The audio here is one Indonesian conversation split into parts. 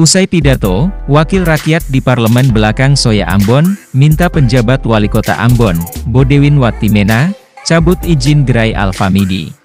Usai pidato, Wakil Rakyat di Parlemen Belakang Soya Ambon, minta penjabat Wali Kota Ambon, Bodewin Watimena, cabut izin gerai Alfamidi.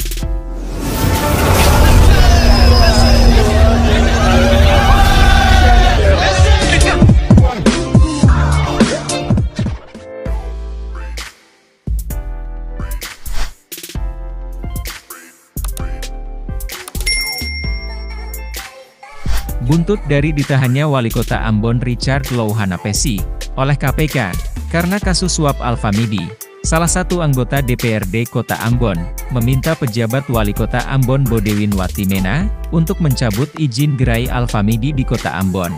Buntut dari ditahannya Wali Kota Ambon Richard Louhanapesi oleh KPK karena kasus suap Alfamidi, salah satu anggota DPRD Kota Ambon meminta pejabat Wali Kota Ambon Bodewin Watimena untuk mencabut izin gerai Alfamidi di Kota Ambon.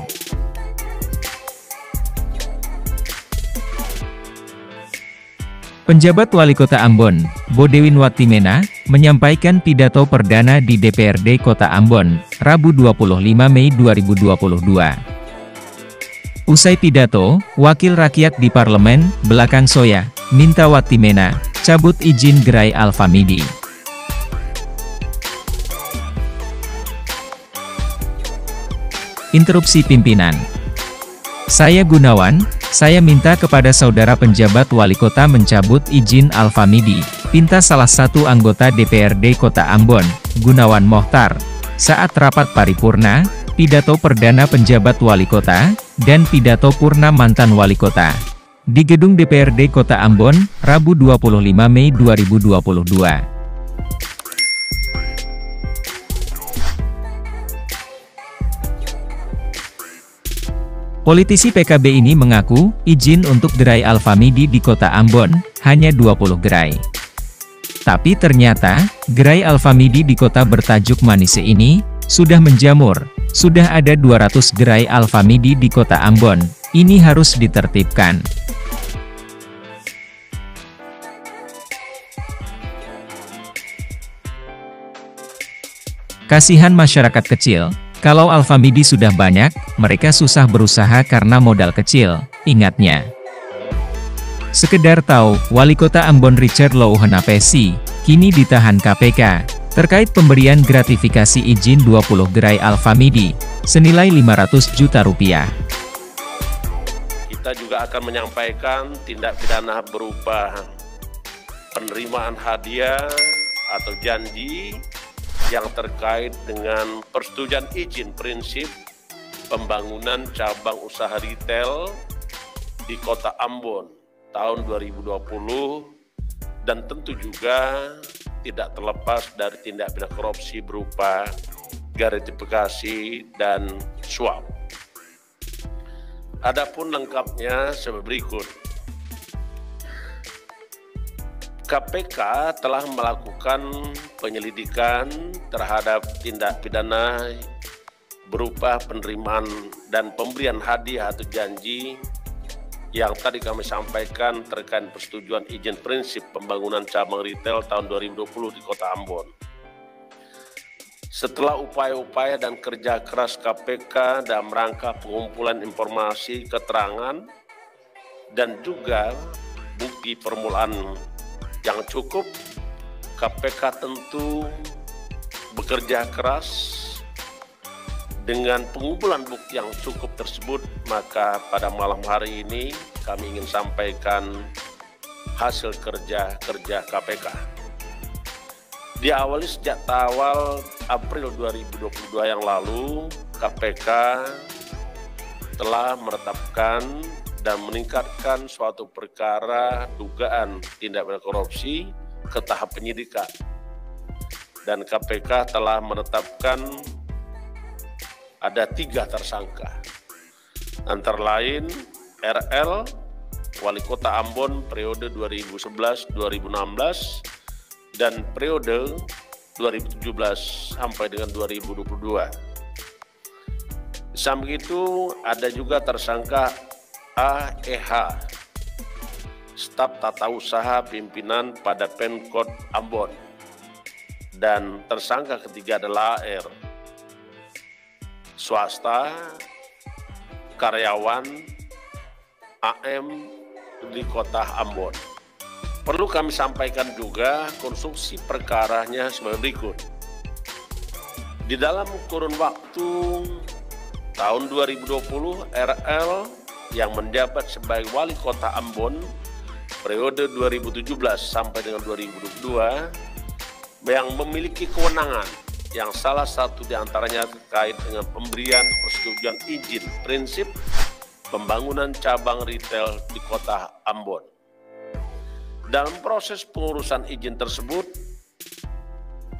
Penjabat Wali Kota Ambon, Bodewin Watimena, menyampaikan pidato perdana di DPRD Kota Ambon, Rabu 25 Mei 2022. Usai pidato, Wakil Rakyat di Parlemen Belakang Soya minta Watimena cabut izin gerai Alfamidi. Interupsi pimpinan. Saya Gunawan, saya minta kepada saudara penjabat Wali Kota mencabut izin Alfamidi, pinta salah satu anggota DPRD Kota Ambon, Gunawan Mohtar, saat rapat paripurna, pidato perdana penjabat Wali Kota, dan pidato purna mantan Wali Kota. Di gedung DPRD Kota Ambon, Rabu 25 Mei 2022. Politisi PKB ini mengaku, izin untuk gerai Alfamidi di Kota Ambon, hanya 20 gerai. Tapi ternyata, gerai Alfamidi di kota bertajuk Manise ini, sudah menjamur, sudah ada 200 gerai Alfamidi di Kota Ambon, ini harus ditertibkan. Kasihan masyarakat kecil. Kalau Alfamidi sudah banyak, mereka susah berusaha karena modal kecil, ingatnya. Sekedar tahu, Wali Kota Ambon Richard Louhanapesi, kini ditahan KPK, terkait pemberian gratifikasi izin 20 gerai Alfamidi, senilai 500 juta rupiah. Kita juga akan menyampaikan tindak pidana berupa penerimaan hadiah atau janji, yang terkait dengan persetujuan izin prinsip pembangunan cabang usaha retail di Kota Ambon tahun 2020 dan tentu juga tidak terlepas dari tindak pidana korupsi berupa gratifikasi dan suap. Adapun lengkapnya sebagai berikut. KPK telah melakukan penyelidikan terhadap tindak pidana berupa penerimaan dan pemberian hadiah atau janji yang tadi kami sampaikan terkait persetujuan izin prinsip pembangunan cabang retail tahun 2020 di Kota Ambon. Setelah upaya-upaya dan kerja keras KPK dalam rangka pengumpulan informasi, keterangan, dan juga bukti permulaan yang cukup, KPK tentu bekerja keras dengan pengumpulan bukti yang cukup tersebut, maka pada malam hari ini kami ingin sampaikan hasil kerja KPK. Diawali sejak awal April 2022 yang lalu, KPK telah menetapkan dan meningkatkan suatu perkara dugaan tindak pidana korupsi ke tahap penyidikan. Dan KPK telah menetapkan ada 3 tersangka. Antara lain RL, Wali Kota Ambon periode 2011-2016 dan periode 2017 sampai dengan 2022. Samping itu ada juga tersangka AEH, staf tata usaha pimpinan pada Pemkot Ambon, dan tersangka ketiga adalah AR, swasta, karyawan AM di Kota Ambon. Perlu kami sampaikan juga konstruksi perkaranya sebagai berikut. Di dalam kurun waktu tahun 2020 RL yang menjabat sebagai Wali Kota Ambon periode 2017 sampai dengan 2022 yang memiliki kewenangan yang salah satu diantaranya terkait dengan pemberian persetujuan izin prinsip pembangunan cabang retail di Kota Ambon. Dalam proses pengurusan izin tersebut,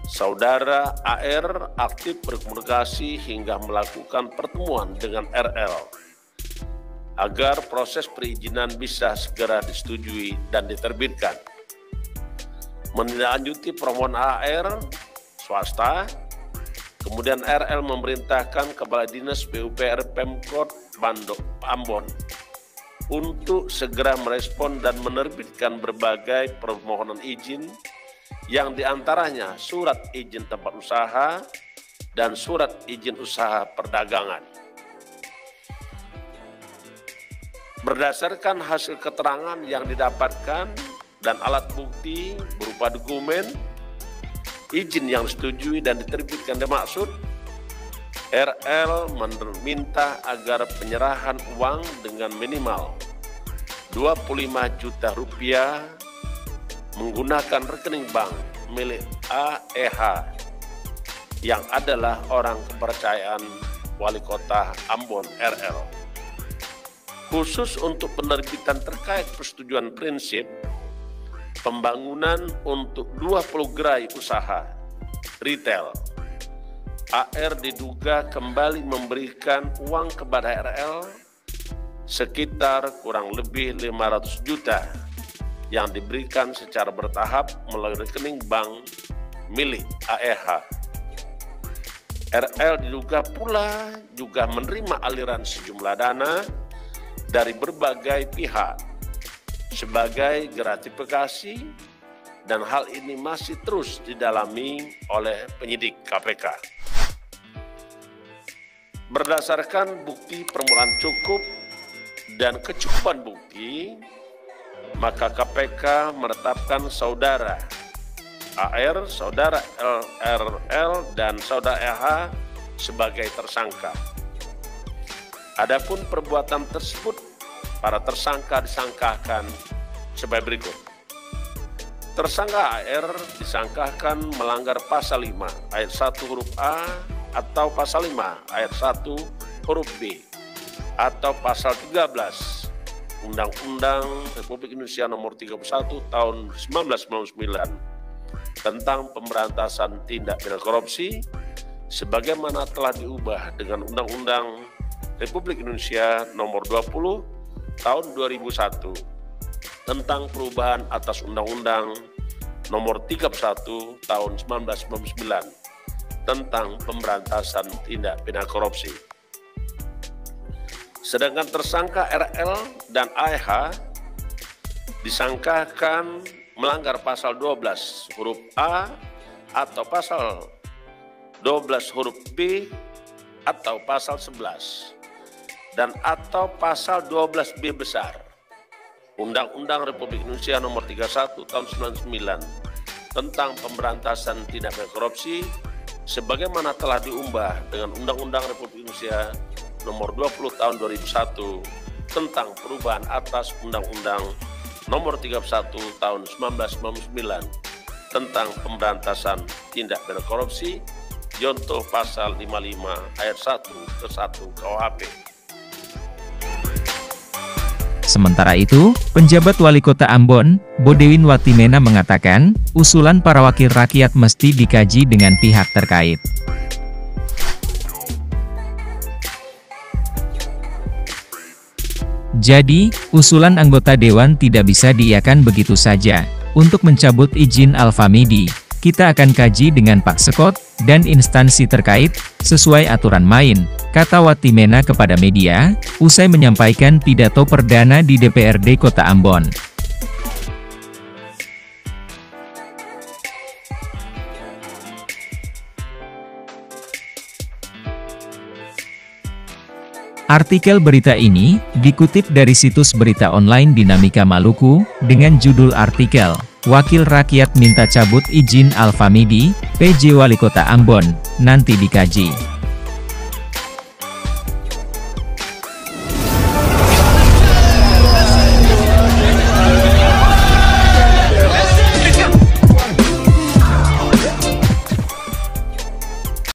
Saudara AR aktif berkomunikasi hingga melakukan pertemuan dengan RL agar proses perizinan bisa segera disetujui dan diterbitkan. Menindaklanjuti permohonan AR swasta, kemudian RL memerintahkan Kepala Dinas PUPR Pemkot Ambon untuk segera merespon dan menerbitkan berbagai permohonan izin yang diantaranya surat izin tempat usaha dan surat izin usaha perdagangan. Berdasarkan hasil keterangan yang didapatkan dan alat bukti berupa dokumen, izin yang disetujui dan diterbitkan dimaksud, RL meminta agar penyerahan uang dengan minimal 25 juta rupiah menggunakan rekening bank milik AEH yang adalah orang kepercayaan Wali Kota Ambon RL. Khusus untuk penerbitan terkait persetujuan prinsip pembangunan untuk 20 gerai usaha retail, AR diduga kembali memberikan uang kepada RL sekitar kurang lebih 500 juta yang diberikan secara bertahap melalui rekening bank milik AEH. RL diduga pula juga menerima aliran sejumlah dana dari berbagai pihak sebagai gratifikasi, dan hal ini masih terus didalami oleh penyidik KPK. Berdasarkan bukti permulaan cukup dan kecukupan bukti, maka KPK menetapkan Saudara AR, Saudara LRL, dan Saudara EH sebagai tersangka. Adapun perbuatan tersebut, para tersangka disangkakan sebagai berikut. Tersangka AR disangkakan melanggar pasal 5 ayat 1 huruf A atau pasal 5 ayat 1 huruf B atau pasal 13 Undang-Undang Republik Indonesia Nomor 31 Tahun 1999 tentang pemberantasan tindak pidana korupsi sebagaimana telah diubah dengan Undang-Undang Republik Indonesia Nomor 20 Tahun 2001 tentang perubahan atas Undang-Undang Nomor 31 Tahun 1999 tentang pemberantasan tindak pidana korupsi. Sedangkan tersangka RL dan AEH disangkakan melanggar pasal 12 huruf A atau pasal 12 huruf B atau pasal 11 dan atau pasal 12B besar Undang-Undang Republik Indonesia Nomor 31 Tahun 1999 tentang pemberantasan tindak pidana korupsi sebagaimana telah diubah dengan Undang-Undang Republik Indonesia Nomor 20 Tahun 2001 tentang perubahan atas Undang-Undang Nomor 31 Tahun 1999 tentang pemberantasan tindak pidana korupsi, contoh pasal 55 ayat 1 ke 1 KUHP. Sementara itu, penjabat Wali Kota Ambon, Bodewin Watimena mengatakan, usulan para wakil rakyat mesti dikaji dengan pihak terkait. Jadi, usulan anggota Dewan tidak bisa diiakan begitu saja. Untuk mencabut izin Alfamidi, kita akan kaji dengan Pak Sekot dan instansi terkait, sesuai aturan main, kata Watimena kepada media, usai menyampaikan pidato perdana di DPRD Kota Ambon. Artikel berita ini dikutip dari situs berita online Dinamika Maluku dengan judul artikel, Wakil Rakyat Minta Cabut Izin Alfamidi, PJ Wali Kota Ambon, nanti dikaji.